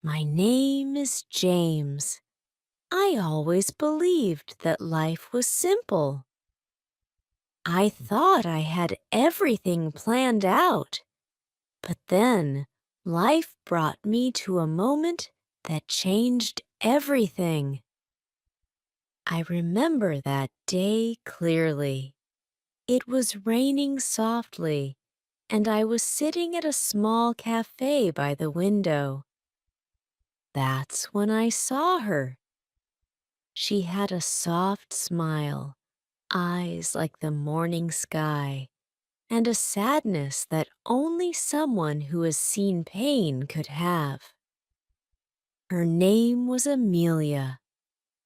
My name is James. I always believed that life was simple. I thought I had everything planned out. But then life brought me to a moment that changed everything. I remember that day clearly. It was raining softly, and I was sitting at a small cafe by the window. That's when I saw her. She had a soft smile, eyes like the morning sky, and a sadness that only someone who has seen pain could have. Her name was Amelia.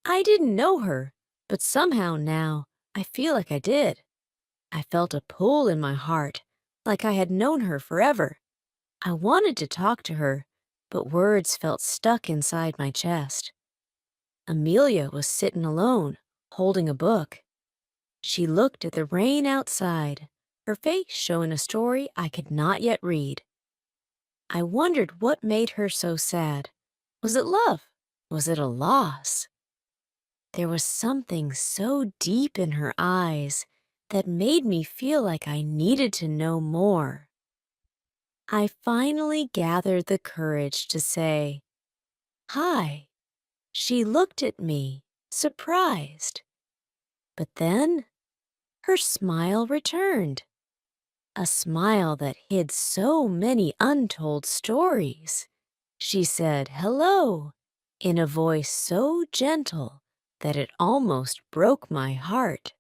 I didn't know her, but somehow now I feel like I did. I felt a pull in my heart, like I had known her forever. I wanted to talk to her, but words felt stuck inside my chest. Amelia was sitting alone, holding a book. She looked at the rain outside, her face showing a story I could not yet read. I wondered what made her so sad. Was it love? Was it a loss? There was something so deep in her eyes that made me feel like I needed to know more. I finally gathered the courage to say, "Hi." She looked at me, surprised. But then her smile returned, a smile that hid so many untold stories. She said, "Hello," in a voice so gentle that it almost broke my heart.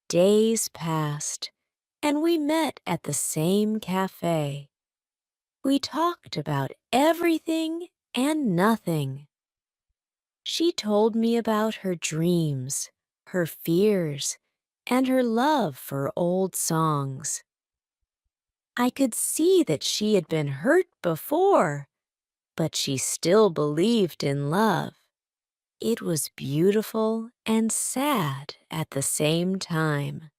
Days passed, and we met at the same cafe. We talked about everything and nothing. She told me about her dreams, her fears, and her love for old songs. I could see that she had been hurt before, but she still believed in love. It was beautiful and sad at the same time.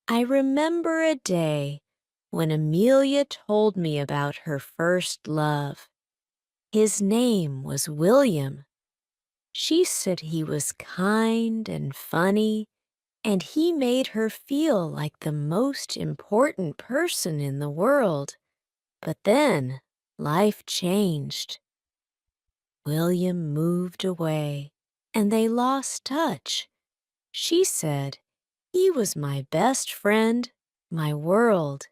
I remember a day when Amelia told me about her first love. His name was William. She said he was kind and funny, and he made her feel like the most important person in the world. But then life changed. William moved away, and they lost touch. She said he was my best friend, my world,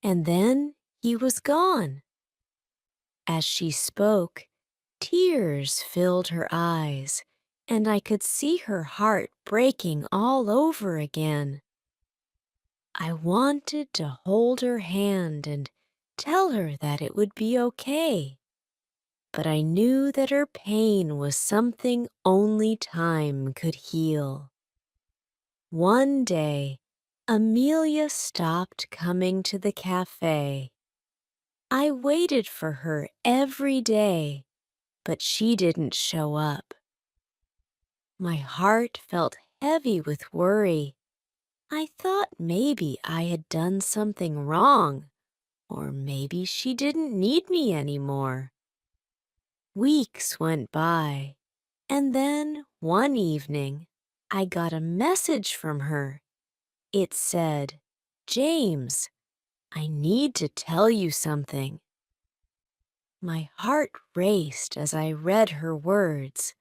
and then he was gone. As she spoke, tears filled her eyes, and I could see her heart breaking all over again. I wanted to hold her hand and tell her that it would be okay, but I knew that her pain was something only time could heal. One day, Amelia stopped coming to the cafe. I waited for her every day, but she didn't show up. My heart felt heavy with worry. I thought maybe I had done something wrong, or maybe she didn't need me anymore. Weeks went by, and then one evening, I got a message from her. It said, "James, I need to tell you something." My heart raced as I read her words.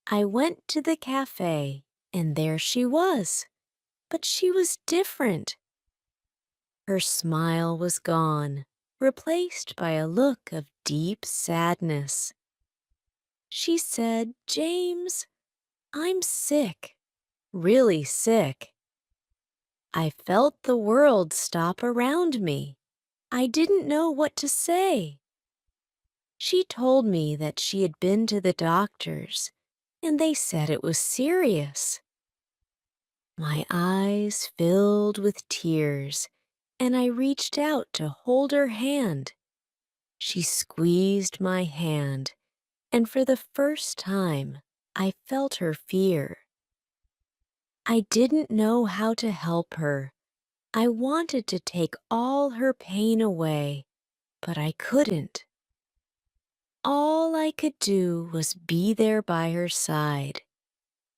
I went to the cafe, and there she was, but she was different. Her smile was gone, replaced by a look of deep sadness. She said, "James, I'm sick, really sick." I felt the world stop around me. I didn't know what to say. She told me that she had been to the doctors, and they said it was serious. My eyes filled with tears, and I reached out to hold her hand. She squeezed my hand, and for the first time, I felt her fear. I didn't know how to help her. I wanted to take all her pain away, but I couldn't. all I could do was be there by her side.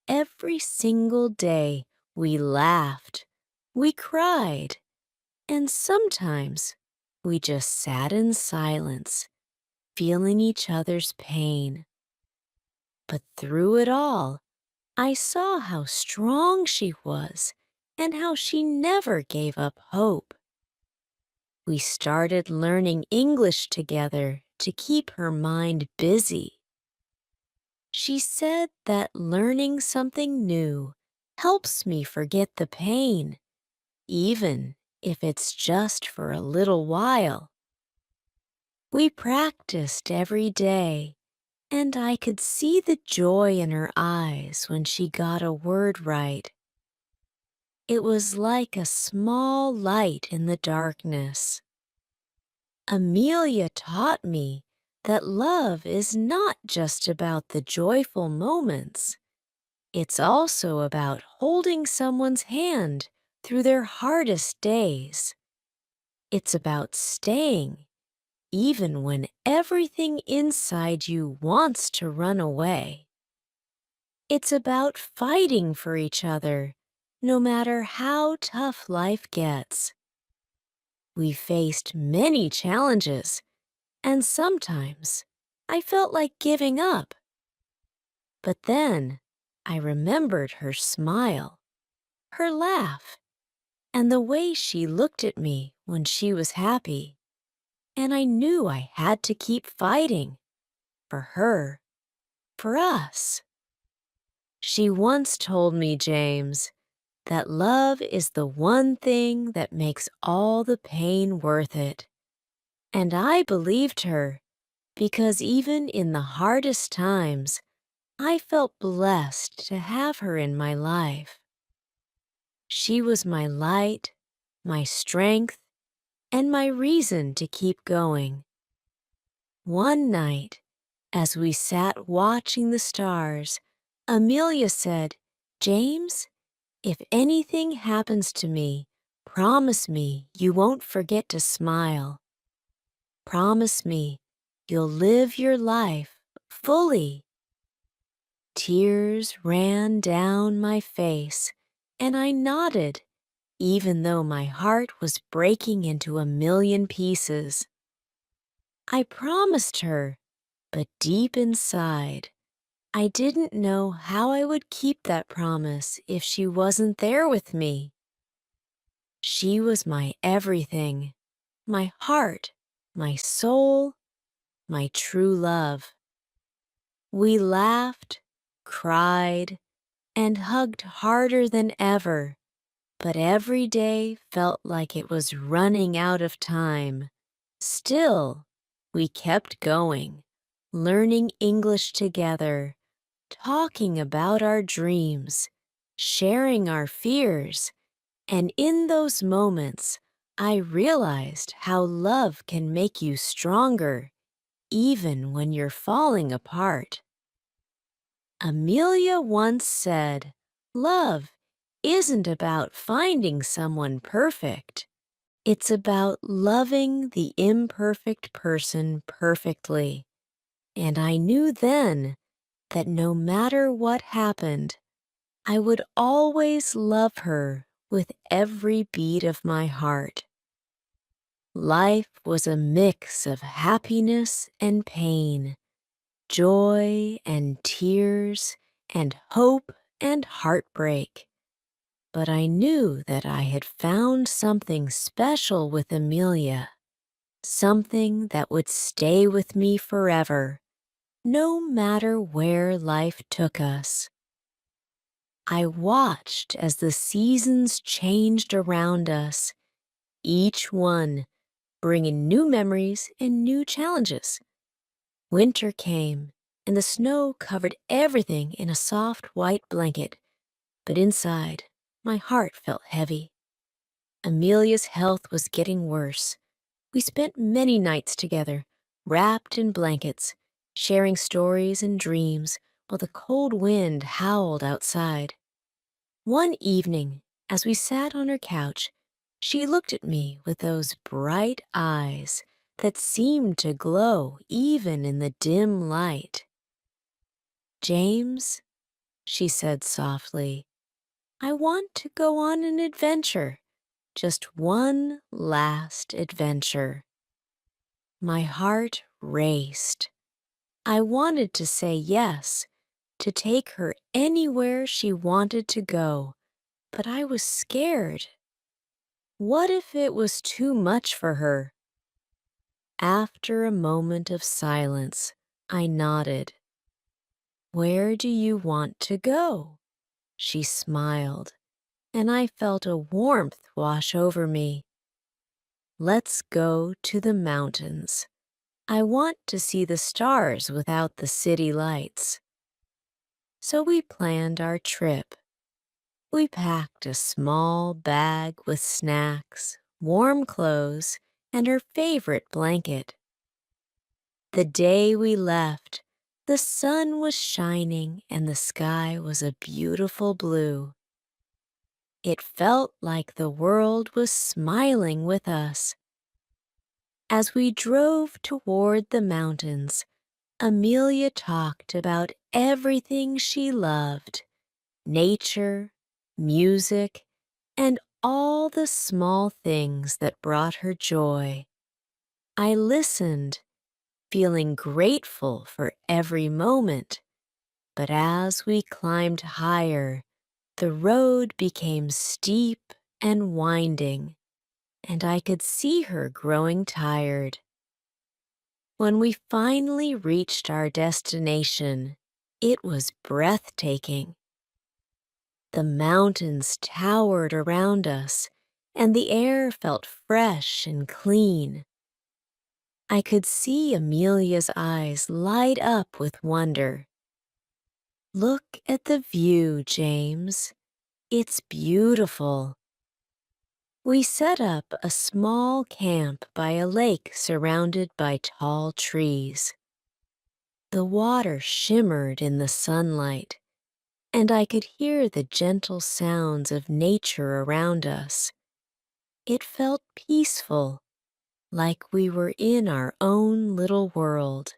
Every single day, we laughed, we cried, and sometimes we just sat in silence, feeling each other's pain. But through it all, I saw how strong she was and how she never gave up hope. We started learning English together to keep her mind busy. She said that learning something new helps me forget the pain, even if it's just for a little while. We practiced every day, and I could see the joy in her eyes when she got a word right. It was like a small light in the darkness. Amelia taught me that love is not just about the joyful moments. It's also about holding someone's hand through their hardest days. It's about staying, even when everything inside you wants to run away. It's about fighting for each other, no matter how tough life gets. We faced many challenges, and sometimes I felt like giving up. But then I remembered her smile, her laugh, and the way she looked at me when she was happy. And I knew I had to keep fighting for her, for us. She once told me, James, that love is the one thing that makes all the pain worth it. And I believed her because even in the hardest times, I felt blessed to have her in my life. She was my light, my strength, and my reason to keep going. One night, as we sat watching the stars, Amelia said, "James, if anything happens to me, promise me you won't forget to smile. Promise me you'll live your life fully." Tears ran down my face, and I nodded, even though my heart was breaking into a million pieces. I promised her, but deep inside, I didn't know how I would keep that promise if she wasn't there with me. She was my everything, my heart, my soul, my true love. We laughed, cried, and hugged harder than ever, but every day felt like it was running out of time. Still, we kept going, learning English together, talking about our dreams, sharing our fears, and in those moments, I realized how love can make you stronger, even when you're falling apart. Amelia once said, "Love isn't about finding someone perfect. It's about loving the imperfect person perfectly." And I knew then that no matter what happened, I would always love her with every beat of my heart. Life was a mix of happiness and pain, joy and tears, and hope and heartbreak. But I knew that I had found something special with Amelia, something that would stay with me forever, no matter where life took us. I watched as the seasons changed around us, each one bringing new memories and new challenges. Winter came, and the snow covered everything in a soft white blanket, but inside, my heart felt heavy. Amelia's health was getting worse. We spent many nights together, wrapped in blankets, sharing stories and dreams while the cold wind howled outside. One evening, as we sat on her couch, she looked at me with those bright eyes that seemed to glow even in the dim light. "James," she said softly, "I want to go on an adventure, just one last adventure." My heart raced. I wanted to say yes, to take her anywhere she wanted to go, but I was scared. What if it was too much for her? After a moment of silence, I nodded. "Where do you want to go?" She smiled, and I felt a warmth wash over me. "Let's go to the mountains. I want to see the stars without the city lights." So we planned our trip. We packed a small bag with snacks, warm clothes, and her favorite blanket. The day we left, the sun was shining and the sky was a beautiful blue. It felt like the world was smiling with us. As we drove toward the mountains, Amelia talked about everything she loved: nature, music, and all the small things that brought her joy. I listened, feeling grateful for every moment, but as we climbed higher, the road became steep and winding, and I could see her growing tired. When we finally reached our destination, it was breathtaking. The mountains towered around us, and the air felt fresh and clean. I could see Amelia's eyes light up with wonder. "Look at the view, James. It's beautiful." We set up a small camp by a lake surrounded by tall trees. The water shimmered in the sunlight, and I could hear the gentle sounds of nature around us. It felt peaceful, like we were in our own little world.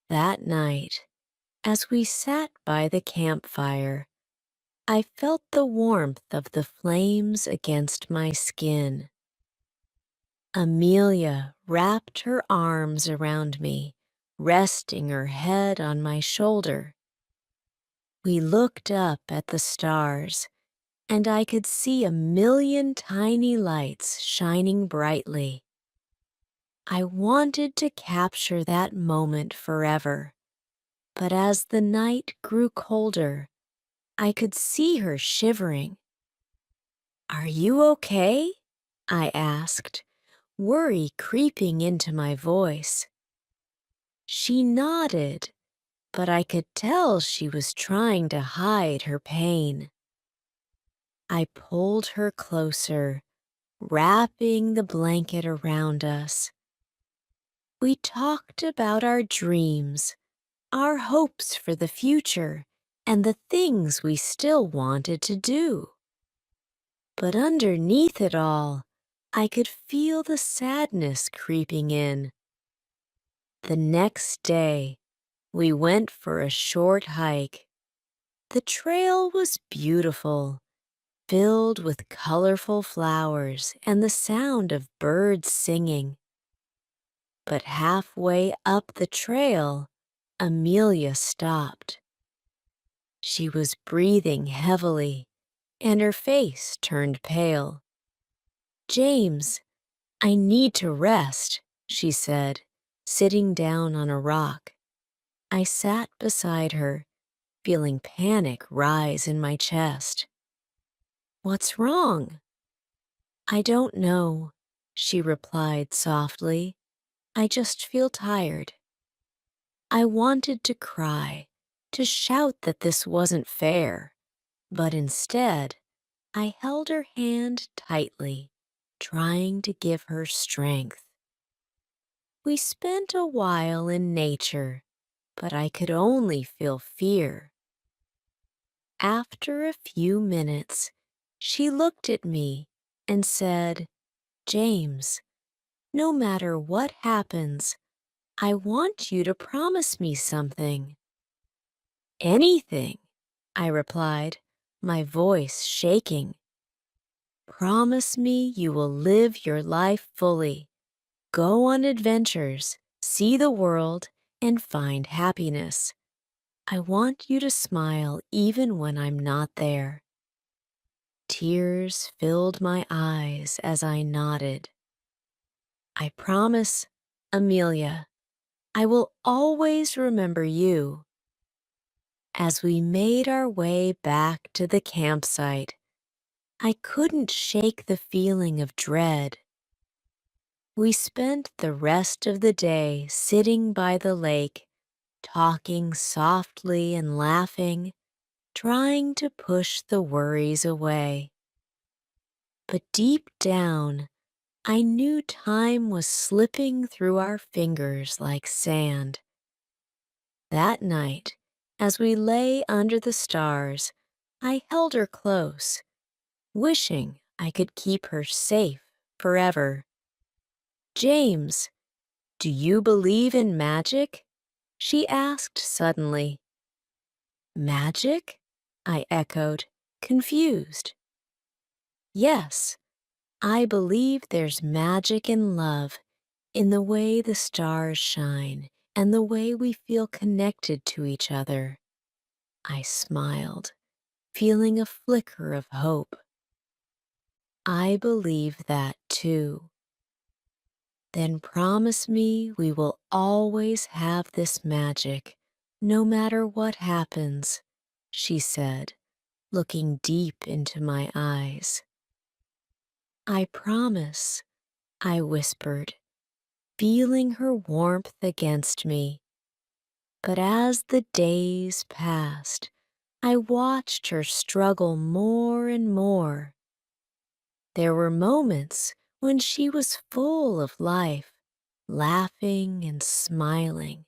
That night, as we sat by the campfire, I felt the warmth of the flames against my skin. Amelia wrapped her arms around me, resting her head on my shoulder. We looked up at the stars, and I could see a million tiny lights shining brightly. I wanted to capture that moment forever, but as the night grew colder, I could see her shivering. "Are you okay?" I asked, worry creeping into my voice. She nodded, but I could tell she was trying to hide her pain. I pulled her closer, wrapping the blanket around us. We talked about our dreams, our hopes for the future, and the things we still wanted to do. But underneath it all, I could feel the sadness creeping in. The next day, we went for a short hike. The trail was beautiful, filled with colorful flowers and the sound of birds singing. But halfway up the trail, Amelia stopped. She was breathing heavily, and her face turned pale. "James, I need to rest," she said, sitting down on a rock. I sat beside her, feeling panic rise in my chest. "What's wrong?" "I don't know," she replied softly. "I just feel tired." I wanted to cry, to shout that this wasn't fair, but instead, I held her hand tightly, trying to give her strength. We spent a while in nature, but I could only feel fear. After a few minutes, she looked at me and said, "James, No matter what happens, I want you to promise me something. Anything, I replied, my voice shaking. Promise me you will live your life fully, go on adventures, see the world, and find happiness. I want you to smile even when I'm not there. Tears filled my eyes as I nodded. I promise, Amelia, I will always remember you. As we made our way back to the campsite, I couldn't shake the feeling of dread. We spent the rest of the day sitting by the lake, talking softly and laughing, trying to push the worries away. But deep down, I knew time was slipping through our fingers like sand. That night, as we lay under the stars, I held her close, wishing I could keep her safe forever. James, do you believe in magic? She asked suddenly. Magic? I echoed, confused. Yes, I believe there's magic in love, in the way the stars shine and the way we feel connected to each other. I smiled, feeling a flicker of hope. I believe that too. Then promise me we will always have this magic, no matter what happens, she said, looking deep into my eyes. I promise, I whispered, feeling her warmth against me. But as the days passed, I watched her struggle more and more. There were moments when she was full of life, laughing and smiling.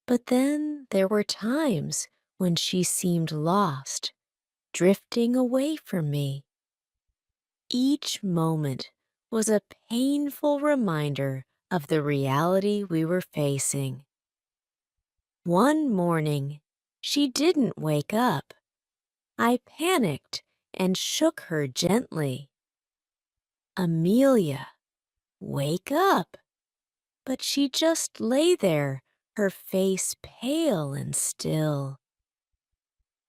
But then there were times when she seemed lost, drifting away from me. Each moment was a painful reminder of the reality we were facing. One morning, she didn't wake up. I panicked and shook her gently. Amelia, wake up. But she just lay there, her face pale and still.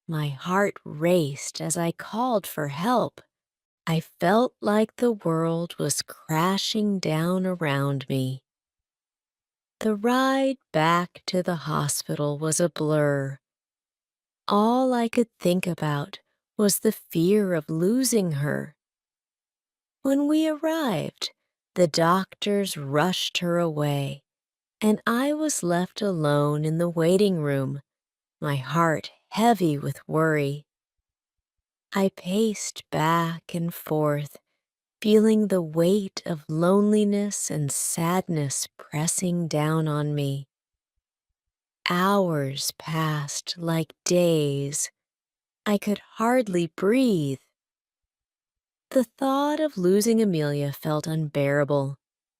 My heart raced as I called for help. I felt like the world was crashing down around me. The ride back to the hospital was a blur. All I could think about was the fear of losing her. When we arrived, the doctors rushed her away, and I was left alone in the waiting room, my heart heavy with worry. I paced back and forth, feeling the weight of loneliness and sadness pressing down on me. Hours passed like days. I could hardly breathe. The thought of losing Amelia felt unbearable.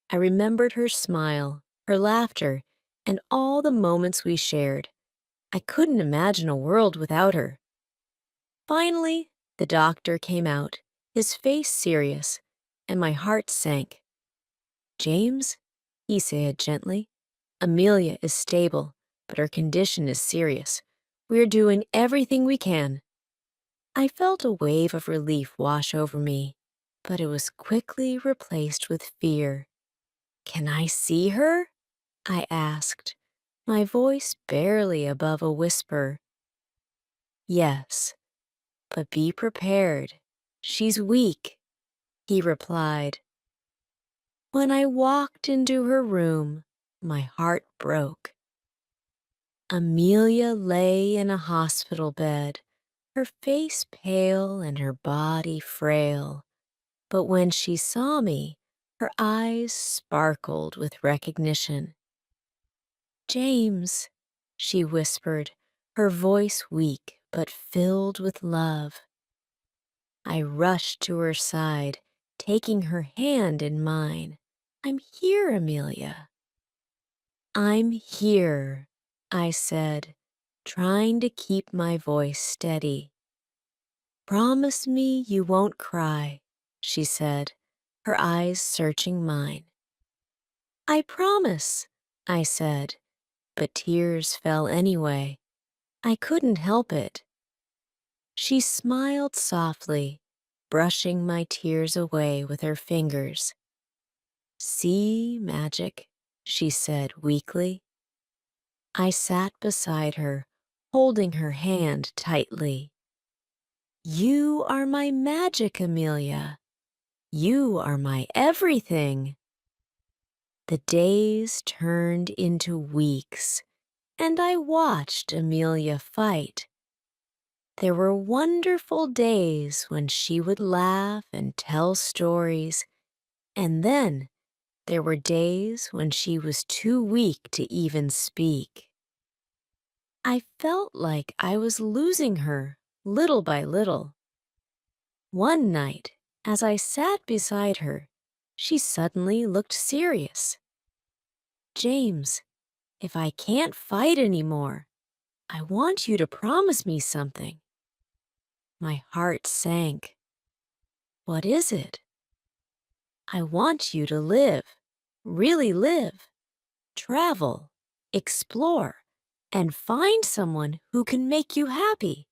I remembered her smile, her laughter, and all the moments we shared. I couldn't imagine a world without her. Finally, the doctor came out, his face serious, and my heart sank. James, he said gently, Amelia is stable, but her condition is serious. We are doing everything we can. I felt a wave of relief wash over me, but it was quickly replaced with fear. Can I see her? I asked, my voice barely above a whisper. Yes, but be prepared. She's weak, he replied. When I walked into her room, my heart broke. Amelia lay in a hospital bed, her face pale and her body frail. But when she saw me, her eyes sparkled with recognition. James, she whispered, her voice weak but filled with love. I rushed to her side, taking her hand in mine. I'm here, Amelia. I'm here, I said, trying to keep my voice steady. Promise me you won't cry, she said, her eyes searching mine. I promise, I said, but tears fell anyway. I couldn't help it. She smiled softly, brushing my tears away with her fingers. See, magic, she said weakly. I sat beside her, holding her hand tightly. You are my magic, Amelia. You are my everything. The days turned into weeks, and I watched Amelia fight. There were wonderful days when she would laugh and tell stories, and then there were days when she was too weak to even speak. I felt like I was losing her little by little. One night, as I sat beside her, she suddenly looked serious. James, if I can't fight anymore, I want you to promise me something. My heart sank. What is it? I want you to live, really live, travel, explore, and find someone who can make you happy.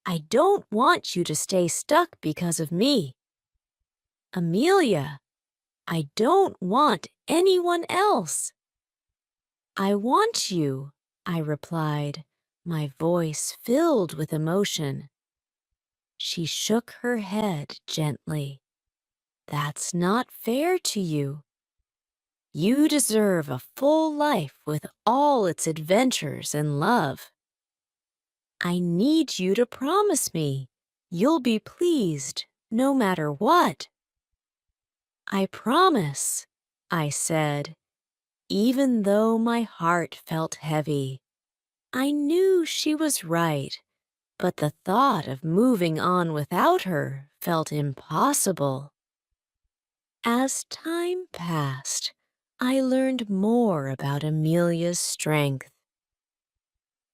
I don't want you to stay stuck because of me. Amelia, I don't want anyone else. I want you, I replied, my voice filled with emotion. She shook her head gently. That's not fair to you. You deserve a full life with all its adventures and love. I need you to promise me you'll be pleased no matter what. I promise, I said, even though my heart felt heavy. I knew she was right, but the thought of moving on without her felt impossible. As time passed, I learned more about Amelia's strength.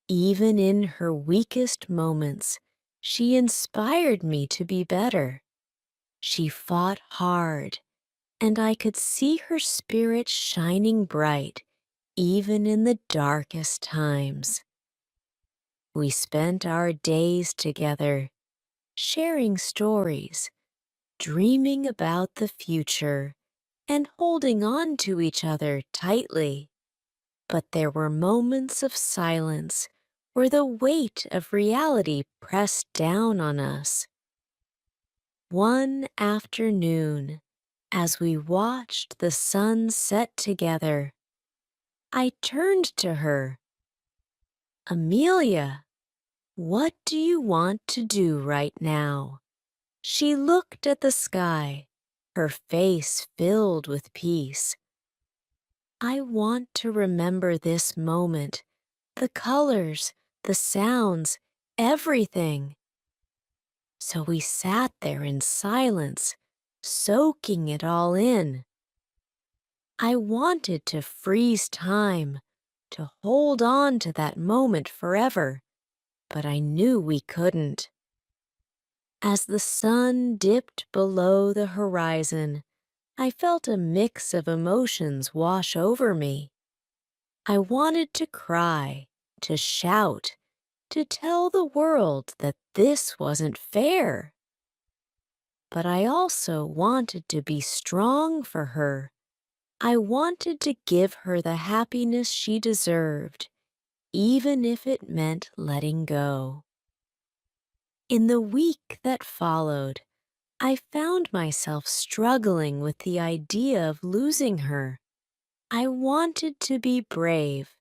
Even in her weakest moments, she inspired me to be better. She fought hard, and I could see her spirit shining bright even in the darkest times. We spent our days together, sharing stories, dreaming about the future, and holding on to each other tightly. But there were moments of silence where the weight of reality pressed down on us. One afternoon, as we watched the sun set together, I turned to her. Amelia, what do you want to do right now? She looked at the sky, her face filled with peace. I want to remember this moment, the colors, the sounds, everything. So we sat there in silence, soaking it all in. I wanted to freeze time, to hold on to that moment forever, but I knew we couldn't. As the sun dipped below the horizon, I felt a mix of emotions wash over me. I wanted to cry, to shout, to tell the world that this wasn't fair. But I also wanted to be strong for her. I wanted to give her the happiness she deserved, even if it meant letting go. In the week that followed, I found myself struggling with the idea of losing her. I wanted to be brave,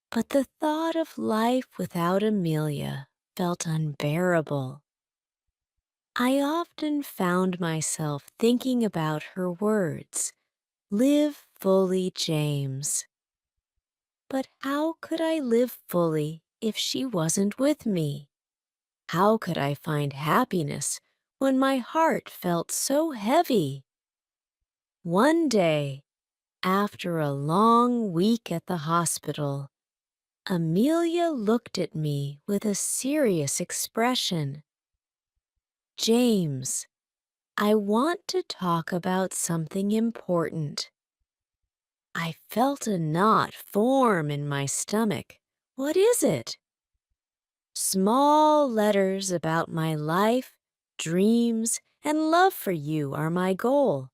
but the thought of life without Amelia felt unbearable. I often found myself thinking about her words, "Live fully, James." But how could I live fully if she wasn't with me? How could I find happiness when my heart felt so heavy? One day, After a long week at the hospital, Amelia looked at me with a serious expression. James, I want to talk about something important. I felt a knot form in my stomach. What is it? Small letters about my life, dreams, and love for you are my goal.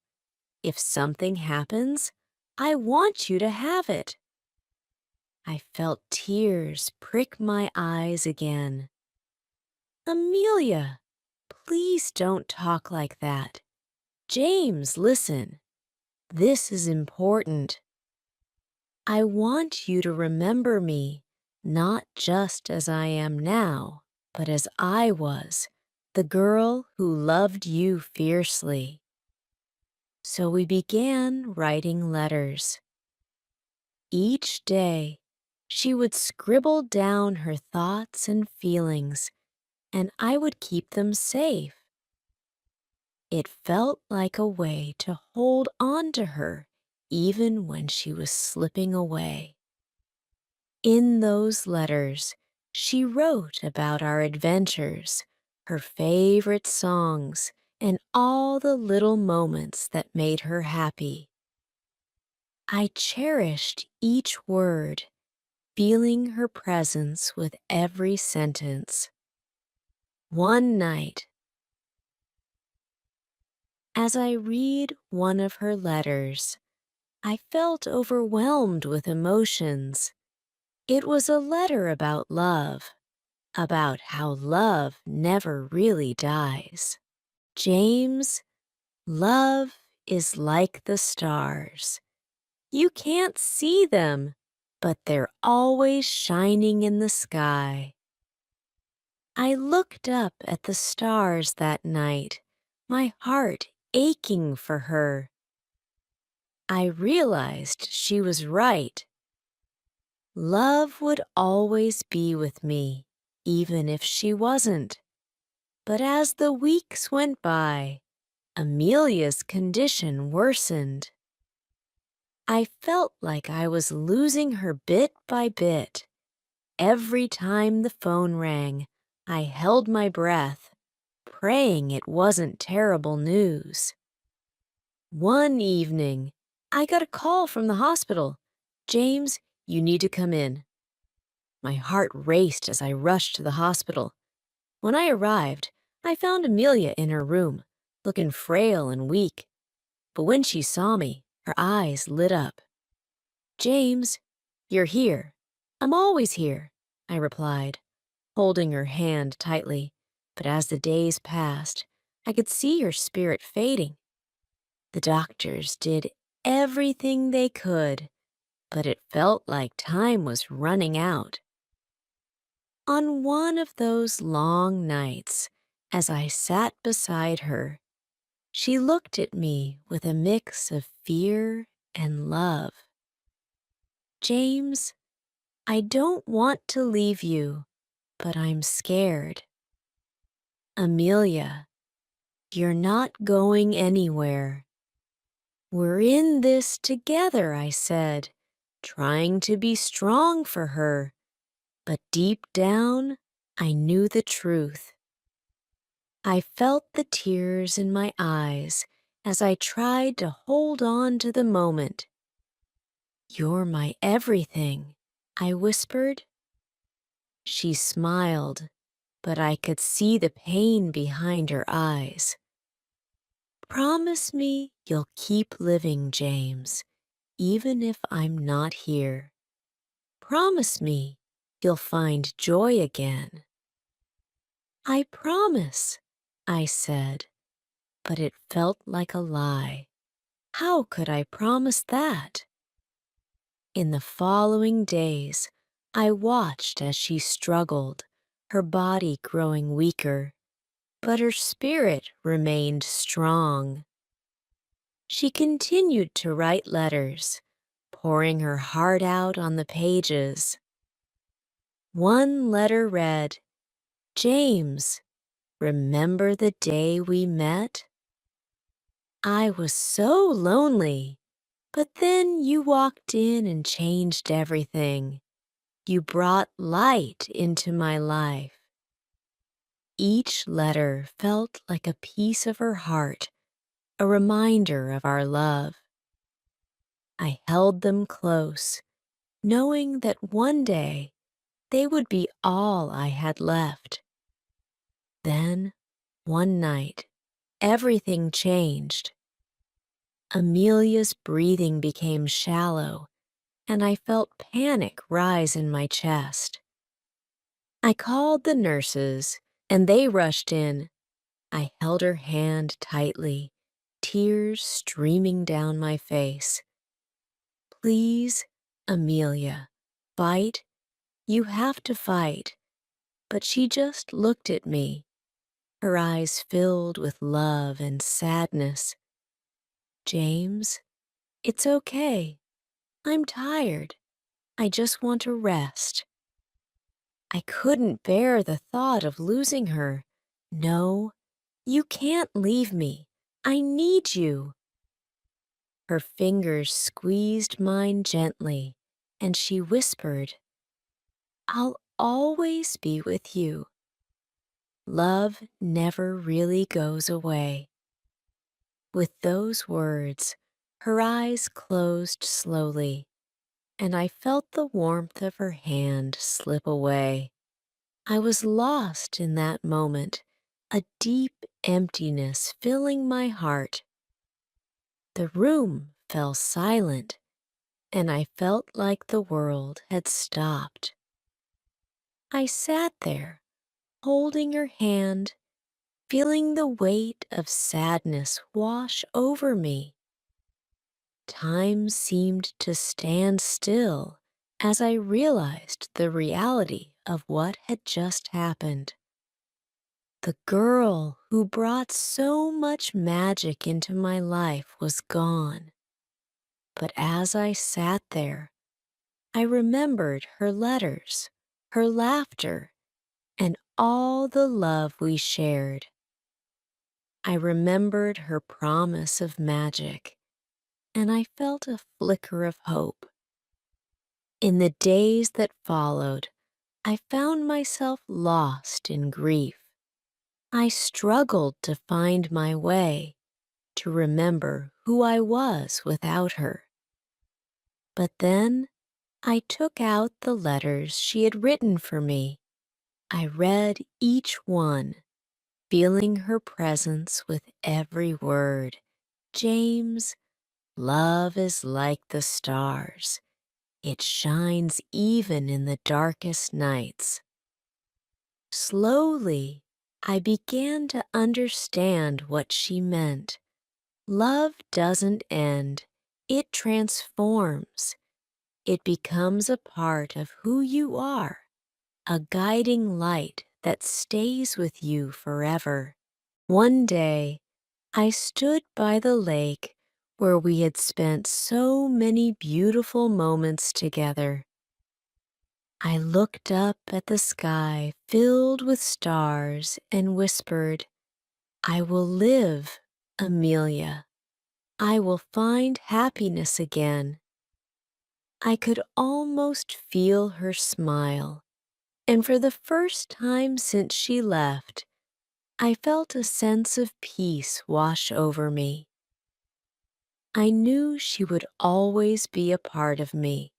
If something happens, I want you to have it. I felt tears prick my eyes again. Amelia, please don't talk like that. James, listen. This is important. I want you to remember me, not just as I am now, but as I was, the girl who loved you fiercely. So we began writing letters. Each day, she would scribble down her thoughts and feelings, and I would keep them safe. It felt like a way to hold on to her even when she was slipping away. In those letters, she wrote about our adventures, her favorite songs, and all the little moments that made her happy. I cherished each word, feeling her presence with every sentence. One night, as I read one of her letters, I felt overwhelmed with emotions. It was a letter about love, about how love never really dies. James, love is like the stars. You can't see them, but they're always shining in the sky. I looked up at the stars that night, my heart aching for her. I realized she was right. Love would always be with me, even if she wasn't. But as the weeks went by, Amelia's condition worsened. I felt like I was losing her bit by bit. Every time the phone rang, I held my breath, praying it wasn't terrible news. One evening, I got a call from the hospital. James, you need to come in. My heart raced as I rushed to the hospital. When I arrived, I found Amelia in her room, looking frail and weak. But when she saw me, her eyes lit up. James, you're here. I'm always here, I replied, holding her hand tightly. But as the days passed, I could see her spirit fading. The doctors did everything they could, but it felt like time was running out. On one of those long nights, as I sat beside her, she looked at me with a mix of fear and love. James, I don't want to leave you, but I'm scared. Amelia, you're not going anywhere. We're in this together, I said, trying to be strong for her, but deep down, I knew the truth. I felt the tears in my eyes as I tried to hold on to the moment. You're my everything, I whispered. She smiled, but I could see the pain behind her eyes. Promise me you'll keep living, James, even if I'm not here. Promise me you'll find joy again. I promise, I said, but it felt like a lie. How could I promise that? In the following days, I watched as she struggled, her body growing weaker, but her spirit remained strong. She continued to write letters, pouring her heart out on the pages. One letter read, James, remember the day we met? I was so lonely, But then you walked in and changed everything. You brought light into my life. Each letter felt like a piece of her heart, a reminder of our love. I held them close, knowing that one day they would be all I had left. Then, one night, everything changed. Amelia's breathing became shallow, and I felt panic rise in my chest. I called the nurses, and they rushed in. I held her hand tightly, tears streaming down my face. Please, Amelia, fight. You have to fight. But she just looked at me, her eyes filled with love and sadness. James, it's okay. I'm tired. I just want to rest. I couldn't bear the thought of losing her. No, you can't leave me. I need you. Her fingers squeezed mine gently, and she whispered, I'll always be with you. Love never really goes away. With those words, her eyes closed slowly, and I felt the warmth of her hand slip away. I was lost in that moment, a deep emptiness filling my heart. The room fell silent, and I felt like the world had stopped. I sat there, holding her hand, feeling the weight of sadness wash over me. Time seemed to stand still as I realized the reality of what had just happened. The girl who brought so much magic into my life was gone. But as I sat there, I remembered her letters, her laughter, and all the love we shared. I remembered her promise of magic, and I felt a flicker of hope. In the days that followed, I found myself lost in grief. I struggled to find my way, to remember who I was without her. But then I took out the letters she had written for me. I read each one, feeling her presence with every word. James, love is like the stars. It shines even in the darkest nights. Slowly, I began to understand what she meant. Love doesn't end, it transforms. It becomes a part of who you are, a guiding light that stays with you forever. One day, I stood by the lake where we had spent so many beautiful moments together. I looked up at the sky filled with stars and whispered, I will live, Amelia. I will find happiness again. I could almost feel her smile, and for the first time since she left, I felt a sense of peace wash over me. I knew she would always be a part of me,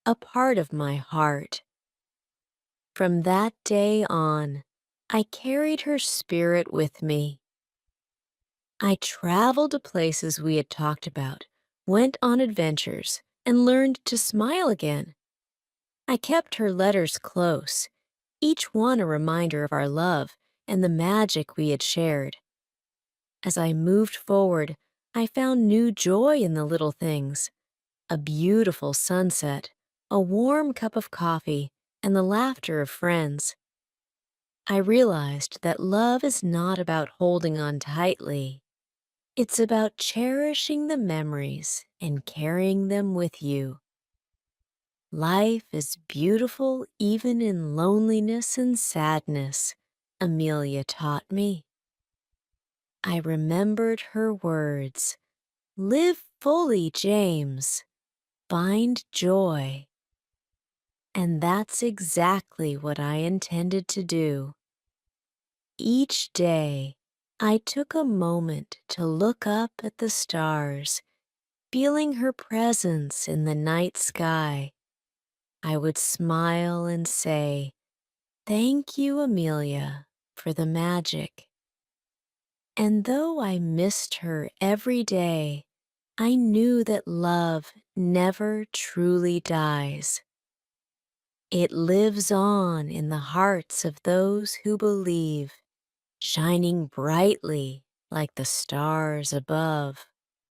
a part of my heart. From that day on, I carried her spirit with me. I traveled to places we had talked about, went on adventures, and learned to smile again. I kept her letters close, each one a reminder of our love and the magic we had shared. As I moved forward, I found new joy in the little things, a beautiful sunset, a warm cup of coffee, and the laughter of friends. I realized that love is not about holding on tightly. It's about cherishing the memories and carrying them with you. Life is beautiful even in loneliness and sadness, Amelia taught me. I remembered her words, live fully, James. Find joy. And that's exactly what I intended to do. Each day, I took a moment to look up at the stars, feeling her presence in the night sky. I would smile and say, "Thank you, Amelia, for the magic." And though I missed her every day, I knew that love never truly dies. It lives on in the hearts of those who believe, shining brightly like the stars above.